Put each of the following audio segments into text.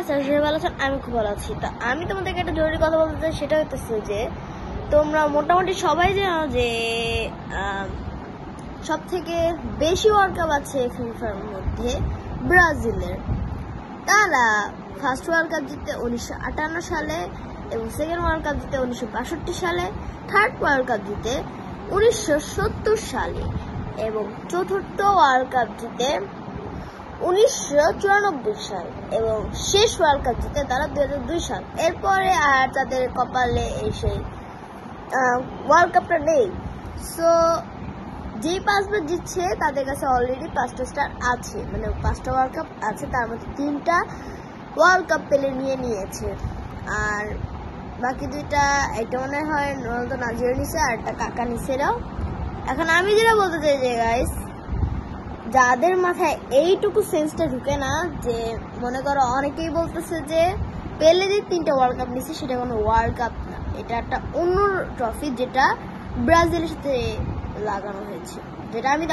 Guys, সবাই ভালো আছেন? আমি খুব ভালো আছি। তো আমি তোমাদেরকে একটা জরুরি কথা বলতে চাই, সেটা হচ্ছে যে তোমরা মোটামুটি সবাই জানো যে সব থেকে বেশি ওয়ার্ল্ড কাপ আছে ফিফার মধ্যে ব্রাজিলের। তারা ফার্স্ট ওয়ার্ল্ড কাপ জিতে 1958 সালে এবং সেকেন্ড ওয়ার্ল্ড কাপ জিতে 1962 সালে, থার্ড ওয়ার্ল্ড কাপ জিতে 1970 সালে এবং চতুর্থ ওয়ার্ল্ড কাপ জিতে 1994 সাল এবং শেষ ওয়ার্ল্ড কাপ জিতে তারা 2002 সাল। এরপরে আর তাদের কপালে সেই ওয়ার্ল্ড কাপটা নেই। সো যেই 5বার জিতছে তাদের কাছে অলরেডি 5টা স্টার আছে, মানে 5টা ওয়ার্ল্ড কাপ আছে, তার মধ্যে 3টা ওয়ার্ল্ড কাপ পেলে নিয়েছে, আর বাকি 2টা এটা মনে হয় রোনালদো নাজিরও নিছে আর একটা কাকা নিছেরাও। এখন আমি যেটা বলতে চাই যে গাইস, যাদের মাথায় এইটুকু সেন্সটা ঢুকে না, যে মনে করো অনেকেই বলতেছে যে পেলে যে 3টা ওয়ার্ল্ড কাপ নিচ্ছে সেটা কোনো ওয়ার্ল্ড কাপ না, এটা একটা অন্য ট্রফি যেটা ব্রাজিলের সাথে লাগানো হয়েছে। যেটা আমি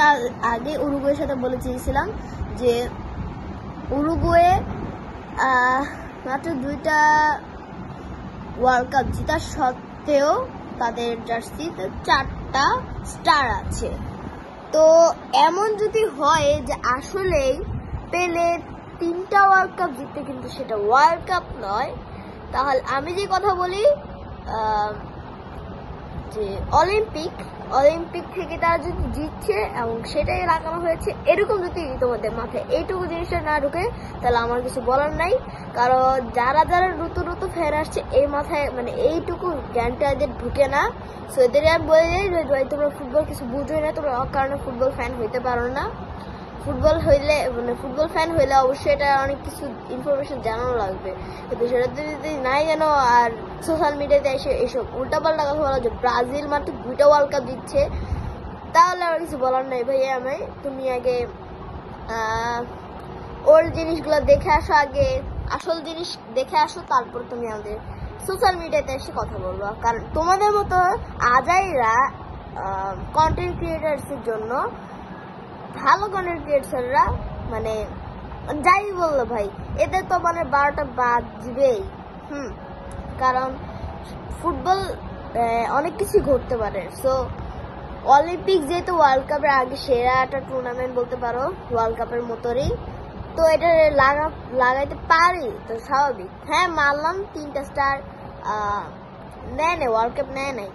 আগে উরুগুয়ের সাথে বলে চেয়েছিলাম যে উরুগুয়ে মাত্র 2টা ওয়ার্ল্ড কাপ জেতার সত্ত্বেও তাদের জার্সিতে 4টা স্টার আছে। তো এমন যদি হয় যে আসলেই পেলে 3টা ওয়ার্ল্ড কাপ জিততে, কিন্তু সেটা ওয়ার্ল্ড কাপ নয়, তাহলে আমি যে কথা বলি যে অলিম্পিক থেকে তারা যদি জিতছে এবং সেটাই লাগানো হয়েছে, এরকম যদি তোমাদের মাথায় এইটুকু জিনিসটা না ঢুকে তাহলে আমার কিছু বলার নাই। কারণ যারা নতুন ফ্যান আসছে এই মাথায় মানে এইটুকু জ্ঞানটা এদের ঢুকে না। সো এদের আর বলে যাই যে তোমরা ফুটবল কিছু বুঝোই না, তোমরা কারণে ফুটবল ফ্যান হইতে পারো না। ফুটবল ফ্যান হইলে অবশ্যই এটা অনেক কিছু ইনফরমেশন জানানো লাগবে, কিন্তু সেটা যদি নাই জানো আর সোশ্যাল মিডিয়াতে এসে এইসব উল্টাপাল্টা কথা বলা যে ব্রাজিল মাত্র 2টা ওয়ার্ল্ড কাপ দিচ্ছে, তাহলে আমার কিছু বলার নাই ভাইয়া। তুমি আগে ওল্ড জিনিসগুলো দেখে আসো, আগে আসল জিনিস দেখে আসো, তারপর তুমি আমাদের সোশ্যাল মিডিয়াতে এসে কথা বলবো। কারণ তোমাদের মতো আজাইরা কন্টেন্ট ক্রিয়েটার্সের জন্য ভালো কন্টেন্ট ক্রিয়েটাররা মানে যাই বললো ভাই, এদের তো মানে 12টা বাজবেই। কারণ ফুটবল অনেক কিছু ঘটতে পারে। সো অলিম্পিক যেহেতু ওয়ার্ল্ড কাপের আগে সেরা একটা টুর্নামেন্ট বলতে পারো, ওয়ার্ল্ড কাপের মতোই, তো এটা লাগাইতে পারি, তো স্বাভাবিক। হ্যাঁ মানলাম 3টা স্টার নেয় নাই, ওয়ার্ল্ড কাপ নেয় নাই,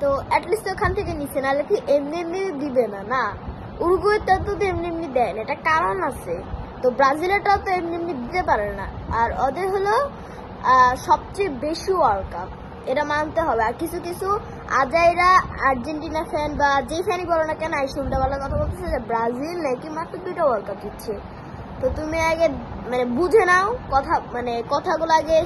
তো অ্যাটলিস্ট ওখান থেকে নিচ্ছে, নাহলে কি এমনি দিবে না। উরুগুয়েটা তো এমনি দেয় না, এটা কারণ আছে। তো ব্রাজিলেরটাও তো এমনি দিতে পারে না, আর ওদের হলো সবচেয়ে বেশি ওয়ার্ল্ড কাপ, এটা মানতে হবে। আর কিছু আজাইরা আর্জেন্টিনা ফ্যান বা যে ফ্যানই বলো না কেন এই উল্টাপাল্টা কথা বলতেছে যে ব্রাজিল নাকি মাত্র 2টা ওয়ার্ল্ড কাপ দিচ্ছে। তো তুমি আগে মানে বুঝে নাও কথাগুলো আগে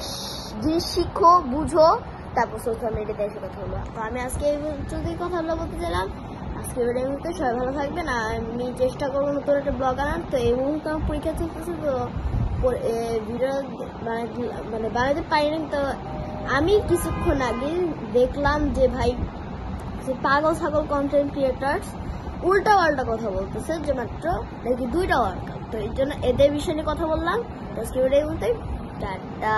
জিনিস শিখো, বুঝো, তারপর সোশ্যাল মিডিয়াতে এসে কথা বলবো। তো আমি আজকে এই কথাগুলো বলতে চাইলাম। আজকে এই মুহূর্তে সবাই ভালো থাকবেন, আমি চেষ্টা করবো নতুন একটা ব্লগ আনার। তো এই মুহূর্তে আমার পরীক্ষা চলতেছে, তো ভিডিও বানাতে পারিনি। তো আমি কিছুক্ষণ আগে দেখলাম যে ভাই পাগল ছাগল কন্টেন্ট ক্রিয়েটার্স উল্টা পাল্টা কথা বলতেছে যে মাত্র নাকি 2টা ওয়ার্ল্ড কাপ, তো এই জন্য এদের বিষয় নিয়ে কথা বললাম। তো আজকে এই মুহূর্তে টাটা।